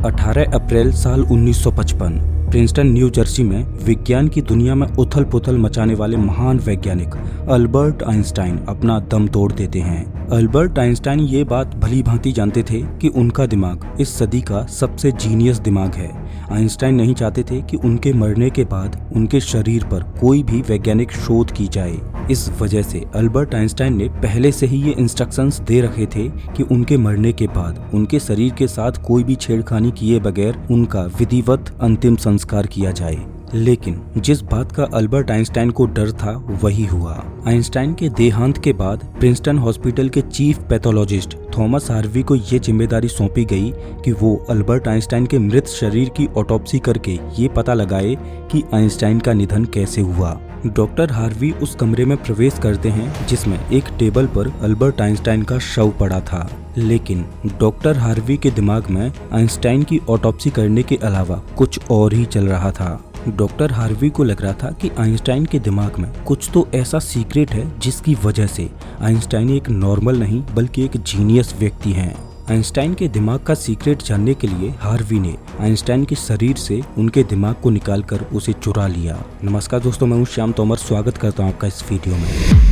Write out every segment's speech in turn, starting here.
18 अप्रैल साल 1955 Princeton new Jersey में विज्ञान की दुनिया में उथल पुथल मचाने वाले महान वैज्ञानिक अल्बर्ट आइंस्टाइन अपना दम तोड़ देते हैं। अल्बर्ट आइंस्टाइन ये बात भली भांति जानते थे कि उनका दिमाग इस सदी का सबसे जीनियस दिमाग है। आइंस्टाइन नहीं चाहते थे कि उनके मरने के बाद उनके शरीर पर कोई भी वैज्ञानिक शोध की जाए। इस वजह से अल्बर्ट आइंस्टाइन ने पहले से ही ये इंस्ट्रक्शंस दे रखे थे कि उनके मरने के बाद उनके शरीर के साथ कोई भी छेड़खानी किए बगैर उनका विधिवत अंतिम संस्कार किया जाए। लेकिन जिस बात का अल्बर्ट आइंस्टाइन को डर था वही हुआ। आइंस्टाइन के देहांत के बाद प्रिंसटन हॉस्पिटल के चीफ पैथोलॉजिस्ट थॉमस हार्वी को ये जिम्मेदारी सौंपी गई कि वो अल्बर्ट आइंस्टाइन के मृत शरीर की ऑटोप्सी करके ये पता लगाए कि आइंस्टाइन का निधन कैसे हुआ। डॉक्टर हार्वी उस कमरे में प्रवेश करते हैं जिसमें एक टेबल पर अल्बर्ट आइंस्टाइन का शव पड़ा था। लेकिन डॉक्टर हार्वी के दिमाग में आइंस्टाइन की ऑटोप्सी करने के अलावा कुछ और ही चल रहा था। डॉक्टर हार्वी को लग रहा था कि आइंस्टाइन के दिमाग में कुछ तो ऐसा सीक्रेट है जिसकी वजह से आइंस्टाइन एक नॉर्मल नहीं बल्कि एक जीनियस व्यक्ति हैं। आइंस्टाइन के दिमाग का सीक्रेट जानने के लिए हार्वी ने आइंस्टाइन के शरीर से उनके दिमाग को निकालकर उसे चुरा लिया। नमस्कार दोस्तों, मैं हूं श्याम तोमर, स्वागत करता हूं आपका इस वीडियो में।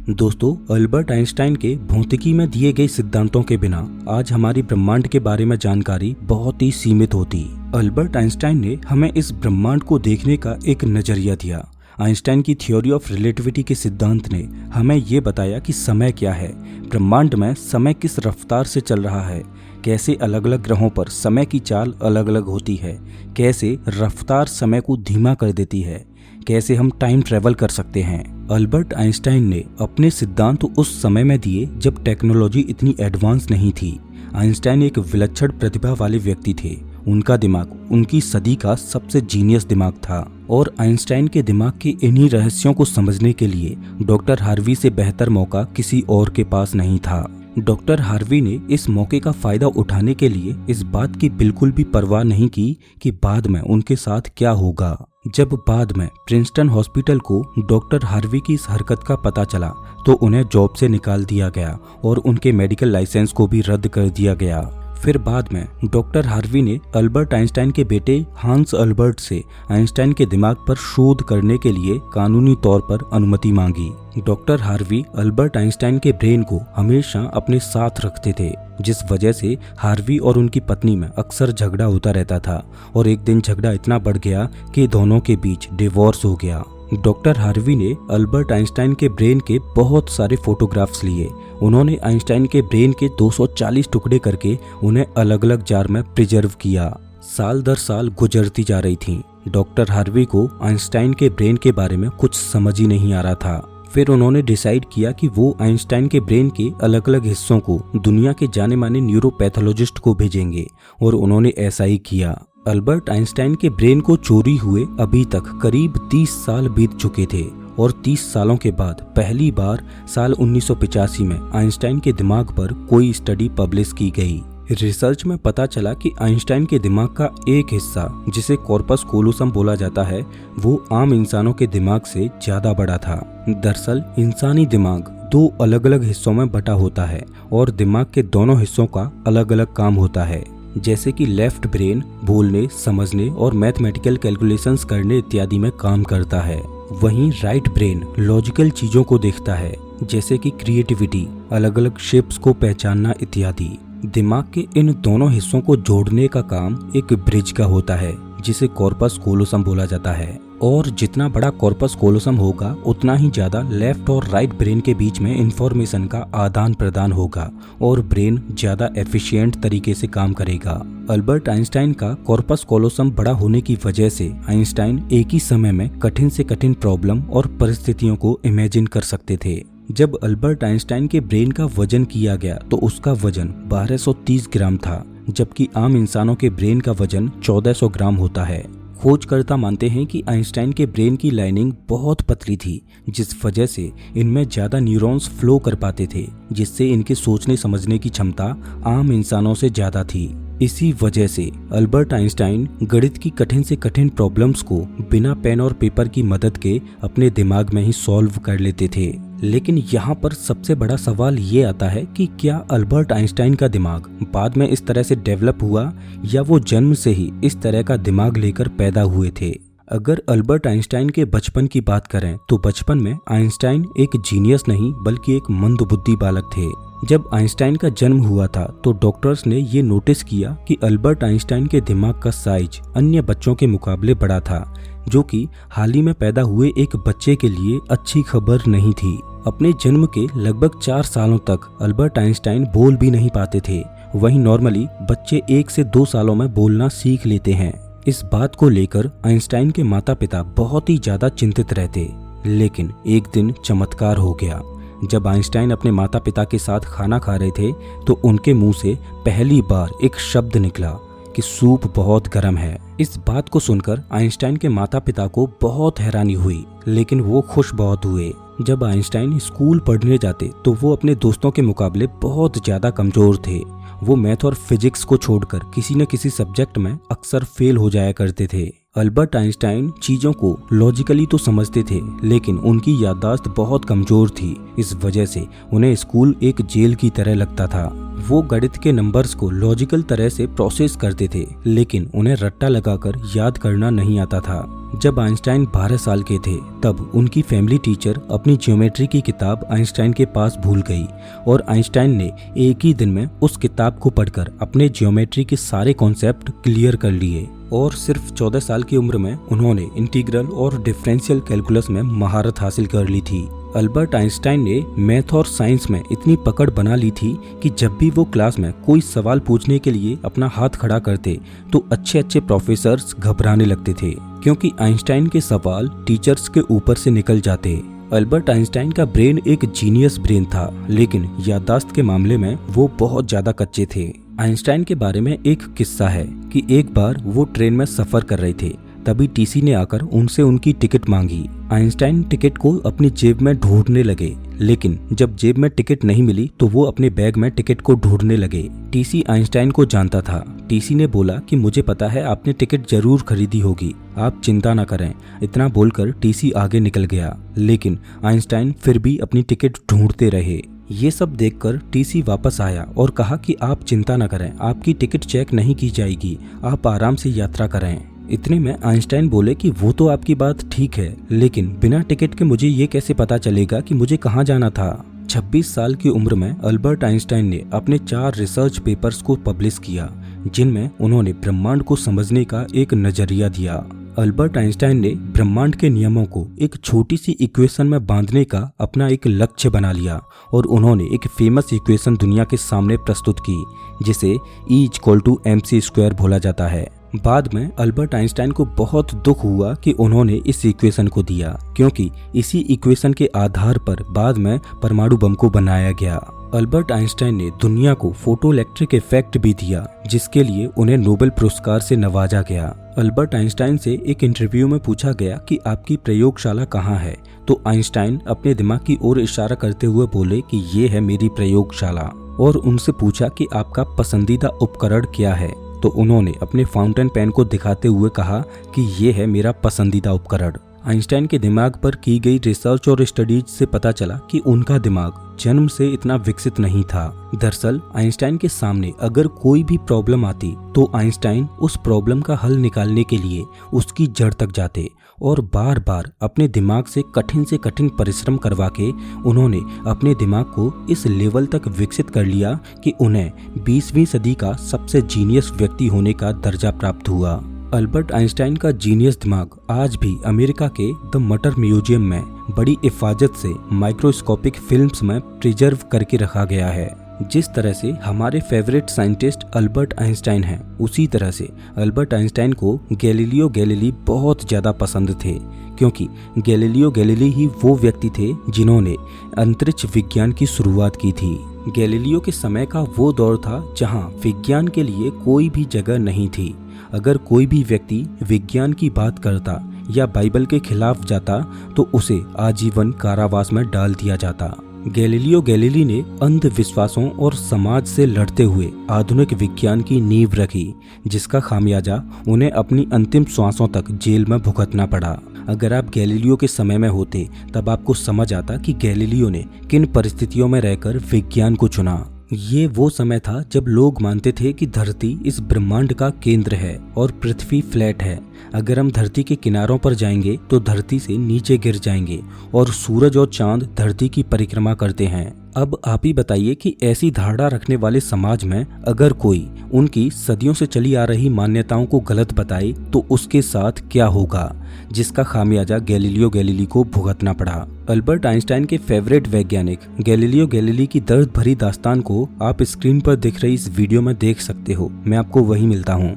दोस्तों, अल्बर्ट आइंस्टाइन के भौतिकी में दिए गए सिद्धांतों के बिना आज हमारी ब्रह्मांड के बारे में जानकारी बहुत ही सीमित होती। अल्बर्ट आइंस्टाइन ने हमें इस ब्रह्मांड को देखने का एक नजरिया दिया। आइंस्टाइन की थ्योरी ऑफ रिलेटिविटी के सिद्धांत ने हमें ये बताया कि समय क्या है, ब्रह्मांड में समय किस रफ्तार से चल रहा है, कैसे अलग अलग ग्रहों पर समय की चाल अलग अलग होती है, कैसे रफ्तार समय को धीमा कर देती है, कैसे हम टाइम ट्रेवल कर सकते हैं। अल्बर्ट आइंस्टाइन ने अपने सिद्धांत उस समय में दिए जब टेक्नोलॉजी इतनी एडवांस नहीं थी। आइंस्टाइन एक विलक्षण प्रतिभा वाले व्यक्ति थे। उनका दिमाग उनकी सदी का सबसे जीनियस दिमाग था और आइंस्टाइन के दिमाग के इन्हीं रहस्यों को समझने के लिए डॉक्टर हार्वी से बेहतर मौका किसी और के पास नहीं था। डॉक्टर हार्वी ने इस मौके का फायदा उठाने के लिए इस बात की बिल्कुल भी परवाह नहीं की कि बाद में उनके साथ क्या होगा। जब बाद में प्रिंसटन हॉस्पिटल को डॉक्टर हार्वी की इस हरकत का पता चला तो उन्हें जॉब से निकाल दिया गया और उनके मेडिकल लाइसेंस को भी रद्द कर दिया गया। फिर बाद में डॉक्टर हार्वी ने अल्बर्ट आइंस्टाइन के बेटे हांस अल्बर्ट से आइंस्टाइन के दिमाग पर शोध करने के लिए कानूनी तौर पर अनुमति मांगी। डॉक्टर हार्वी अल्बर्ट आइंस्टाइन के ब्रेन को हमेशा अपने साथ रखते थे, जिस वजह से हार्वी और उनकी पत्नी में अक्सर झगड़ा होता रहता था और एक दिन झगड़ा इतना बढ़ गया कि दोनों के बीच डिवोर्स हो गया। डॉक्टर हार्वी ने अल्बर्ट आइंस्टाइन के ब्रेन के बहुत सारे फोटोग्राफ्स लिए। उन्होंने आइंस्टाइन के ब्रेन के 240 टुकड़े करके उन्हें अलग अलग जार में प्रिजर्व किया। साल दर साल गुजरती जा रही थी। डॉक्टर हार्वी को आइंस्टाइन के ब्रेन के बारे में कुछ समझ ही नहीं आ रहा था। फिर उन्होंने डिसाइड किया कि वो आइंस्टाइन के ब्रेन के अलग अलग हिस्सों को दुनिया के जाने माने न्यूरोपैथोलॉजिस्ट को भेजेंगे और उन्होंने ऐसा ही किया। अल्बर्ट आइंस्टाइन के ब्रेन को चोरी हुए अभी तक करीब 30 साल बीत चुके थे और 30 सालों के बाद पहली बार साल 1985 में आइंस्टाइन के दिमाग पर कोई स्टडी पब्लिश की गई। रिसर्च में पता चला कि आइंस्टाइन के दिमाग का एक हिस्सा, जिसे कॉर्पस कोलोसम बोला जाता है, वो आम इंसानों के दिमाग से ज्यादा बड़ा था। दरअसल इंसानी दिमाग दो अलग अलग हिस्सों में बटा होता है और दिमाग के दोनों हिस्सों का अलग अलग काम होता है। जैसे कि लेफ्ट ब्रेन बोलने, समझने और मैथमेटिकल कैलकुलेशंस करने इत्यादि में काम करता है, वहीं राइट ब्रेन लॉजिकल चीजों को देखता है, जैसे कि क्रिएटिविटी, अलग अलग शेप्स को पहचानना इत्यादि। दिमाग के इन दोनों हिस्सों को जोड़ने का काम एक ब्रिज का होता है, जिसे कॉर्पस कोलोसम बोला जाता है। और जितना बड़ा कॉर्पस कोलोसम होगा उतना ही ज्यादा लेफ्ट और राइट ब्रेन के बीच में इंफॉर्मेशन का आदान प्रदान होगा और ब्रेन ज्यादा एफिशिएंट तरीके से काम करेगा। अल्बर्ट आइंस्टाइन का कॉर्पस कोलोसम बड़ा होने की वजह से आइंस्टाइन एक ही समय में कठिन से कठिन प्रॉब्लम और परिस्थितियों को इमेजिन कर सकते थे। जब अल्बर्ट आइंस्टाइन के ब्रेन का वजन किया गया तो उसका वजन 1230 ग्राम था, जबकि आम इंसानों के ब्रेन का वजन 1400 ग्राम होता है। खोजकर्ता मानते हैं कि आइंस्टाइन के ब्रेन की लाइनिंग बहुत पतली थी, जिस वजह से इनमें ज्यादा न्यूरॉन्स फ्लो कर पाते थे, जिससे इनके सोचने समझने की क्षमता आम इंसानों से ज्यादा थी। इसी वजह से अल्बर्ट आइंस्टाइन गणित की कठिन से कठिन प्रॉब्लम्स को बिना पेन और पेपर की मदद के अपने दिमाग में ही सॉल्व कर लेते थे। लेकिन यहाँ पर सबसे बड़ा सवाल ये आता है कि क्या अल्बर्ट आइंस्टाइन का दिमाग बाद में इस तरह से डेवलप हुआ या वो जन्म से ही इस तरह का दिमाग लेकर पैदा हुए थे। अगर अल्बर्ट आइंस्टाइन के बचपन की बात करें तो बचपन में आइंस्टाइन एक जीनियस नहीं बल्कि एक मंदबुद्धि बालक थे। जब आइंस्टाइन का जन्म हुआ था तो डॉक्टर्स ने ये नोटिस किया कि अल्बर्ट आइंस्टाइन के दिमाग का साइज अन्य बच्चों के मुकाबले बड़ा था, जो कि हाल ही में पैदा हुए एक बच्चे के लिए अच्छी खबर नहीं थी। अपने जन्म के लगभग 4 सालों तक अल्बर्ट आइंस्टाइन बोल भी नहीं पाते थे। वहीं नॉर्मली बच्चे 1 से 2 सालों में बोलना सीख लेते हैं। इस बात को लेकर आइंस्टाइन के माता पिता बहुत ही ज्यादा चिंतित रहते, लेकिन एक दिन चमत्कार हो गया। जब आइंस्टाइन अपने माता पिता के साथ खाना खा रहे थे तो उनके मुंह से पहली बार एक शब्द निकला कि सूप बहुत गर्म है। इस बात को सुनकर आइंस्टाइन के माता पिता को बहुत हैरानी हुई, लेकिन वो खुश बहुत हुए। जब आइंस्टाइन स्कूल पढ़ने जाते तो वो अपने दोस्तों के मुकाबले बहुत ज्यादा कमजोर थे। वो मैथ और फिजिक्स को छोड़कर किसी न किसी सब्जेक्ट में अक्सर फेल हो जाया करते थे। अल्बर्ट आइंस्टाइन चीजों को लॉजिकली तो समझते थे, लेकिन उनकी याददाश्त बहुत कमजोर थी। इस वजह से उन्हें स्कूल एक जेल की तरह लगता था। वो गणित के नंबर्स को लॉजिकल तरह से प्रोसेस करते थे, लेकिन उन्हें रट्टा लगाकर याद करना नहीं आता था। जब आइंस्टाइन 12 साल के थे तब उनकी फैमिली टीचर अपनी ज्योमेट्री की किताब आइंस्टाइन के पास भूल गई और आइंस्टाइन ने एक ही दिन में उस किताब को पढ़कर अपने ज्योमेट्री के सारे कॉन्सेप्ट क्लियर कर लिए और सिर्फ 14 साल की उम्र में उन्होंने इंटीग्रल और डिफरेंशियल कैलकुलस में महारत हासिल कर ली थी। अल्बर्ट आइंस्टाइन ने मैथ और साइंस में इतनी पकड़ बना ली थी कि जब भी वो क्लास में कोई सवाल पूछने के लिए अपना हाथ खड़ा करते तो अच्छे अच्छे प्रोफेसर्स घबराने लगते थे, क्योंकि आइंस्टाइन के सवाल टीचर्स के ऊपर से निकल जाते। अल्बर्ट आइंस्टाइन का ब्रेन एक जीनियस ब्रेन था, लेकिन याददाश्त के मामले में वो बहुत ज्यादा कच्चे थे। आइंस्टाइन के बारे में एक किस्सा है कि एक बार वो ट्रेन में सफर कर रहे थे, तभी टीसी ने आकर उनसे उनकी टिकट मांगी। आइंस्टाइन टिकट को अपनी जेब में ढूंढने लगे, लेकिन जब जेब में टिकट नहीं मिली तो वो अपने बैग में टिकट को ढूंढने लगे। टीसी आइंस्टाइन को जानता था। टीसी ने बोला कि मुझे पता है आपने टिकट जरूर खरीदी होगी, आप चिंता न करें। इतना बोलकर टीसी आगे निकल गया, लेकिन आइंस्टाइन फिर भी अपनी टिकट ढूंढते रहे। ये सब देखकर टीसी वापस आया और कहा कि आप चिंता न करें, आपकी टिकट चेक नहीं की जाएगी, आप आराम से यात्रा करें। इतने में आइंस्टाइन बोले कि वो तो आपकी बात ठीक है, लेकिन बिना टिकट के मुझे ये कैसे पता चलेगा कि मुझे कहाँ जाना था। 26 साल की उम्र में अल्बर्ट आइंस्टाइन ने अपने 4 रिसर्च पेपर्स को पब्लिश किया, जिनमें उन्होंने ब्रह्मांड को समझने का एक नजरिया दिया। अल्बर्ट आइंस्टाइन ने ब्रह्मांड के नियमों को एक छोटी सी इक्वेशन में बांधने का अपना एक लक्ष्य बना लिया और उन्होंने एक फेमस इक्वेशन दुनिया के सामने प्रस्तुत की, जिसे E=mc² बोला जाता है। बाद में अल्बर्ट आइंस्टाइन को बहुत दुख हुआ कि उन्होंने इस इक्वेशन को दिया, क्योंकि इसी इक्वेशन के आधार पर बाद में परमाणु बम को बनाया गया। अल्बर्ट आइंस्टाइन ने दुनिया को फोटो इलेक्ट्रिक इफेक्ट भी दिया, जिसके लिए उन्हें नोबेल पुरस्कार से नवाजा गया। अल्बर्ट आइंस्टाइन से एक इंटरव्यू में पूछा गया कि आपकी प्रयोगशाला कहाँ है, तो आइंस्टाइन अपने दिमाग की ओर इशारा करते हुए बोले कि ये है मेरी प्रयोगशाला, और उनसे पूछा कि आपका पसंदीदा उपकरण क्या है, तो उन्होंने अपने फाउंटेन पेन को दिखाते हुए कहा कि ये है मेरा पसंदीदा उपकरण। आइंस्टाइन के दिमाग पर की गई रिसर्च और स्टडीज से पता चला कि उनका दिमाग जन्म से इतना विकसित नहीं था। दरअसल आइंस्टाइन के सामने अगर कोई भी प्रॉब्लम आती तो आइंस्टाइन उस प्रॉब्लम का हल निकालने के लिए उसकी जड़ तक जाते और बार बार अपने दिमाग से कठिन परिश्रम करवा के उन्होंने अपने दिमाग को इस लेवल तक विकसित कर लिया कि उन्हें 20वीं सदी का सबसे जीनियस व्यक्ति होने का दर्जा प्राप्त हुआ। अल्बर्ट आइंस्टाइन का जीनियस दिमाग आज भी अमेरिका के द मटर म्यूजियम में बड़ी हिफाजत से माइक्रोस्कोपिक फिल्म्स में प्रिजर्व करके रखा गया है। जिस तरह से हमारे फेवरेट साइंटिस्ट अल्बर्ट आइंस्टाइन हैं, उसी तरह से अल्बर्ट आइंस्टाइन को गैलीलियो गैलीली बहुत ज़्यादा पसंद थे, क्योंकि गैलीलियो गैलीली ही वो व्यक्ति थे जिन्होंने अंतरिक्ष विज्ञान की शुरुआत की थी। गैलीलियो के समय का वो दौर था जहाँ विज्ञान के लिए कोई भी जगह नहीं थी। अगर कोई भी व्यक्ति विज्ञान की बात करता या बाइबल के खिलाफ जाता तो उसे आजीवन कारावास में डाल दिया जाता। गैलीलियो गैलीली ने अंधविश्वासों और समाज से लड़ते हुए आधुनिक विज्ञान की नींव रखी, जिसका खामियाजा उन्हें अपनी अंतिम श्वासों तक जेल में भुगतना पड़ा। अगर आप गैलीलियो के समय में होते तब आपको समझ आता कि गैलीलियो ने किन परिस्थितियों में रहकर विज्ञान को चुना। ये वो समय था जब लोग मानते थे कि धरती इस ब्रह्मांड का केंद्र है और पृथ्वी फ्लैट है। अगर हम धरती के किनारों पर जाएंगे तो धरती से नीचे गिर जाएंगे और सूरज और चांद धरती की परिक्रमा करते हैं। अब आप ही बताइए कि ऐसी धारणा रखने वाले समाज में अगर कोई उनकी सदियों से चली आ रही मान्यताओं को गलत बताए तो उसके साथ क्या होगा, जिसका खामियाजा गैलीलियो गैलीली को भुगतना पड़ा। अल्बर्ट आइंस्टाइन के फेवरेट वैज्ञानिक गैलीलियो गैलीली की दर्द भरी दास्तान को आप स्क्रीन पर दिख रही इस वीडियो में देख सकते हो। मैं आपको वहीं मिलता हूँ।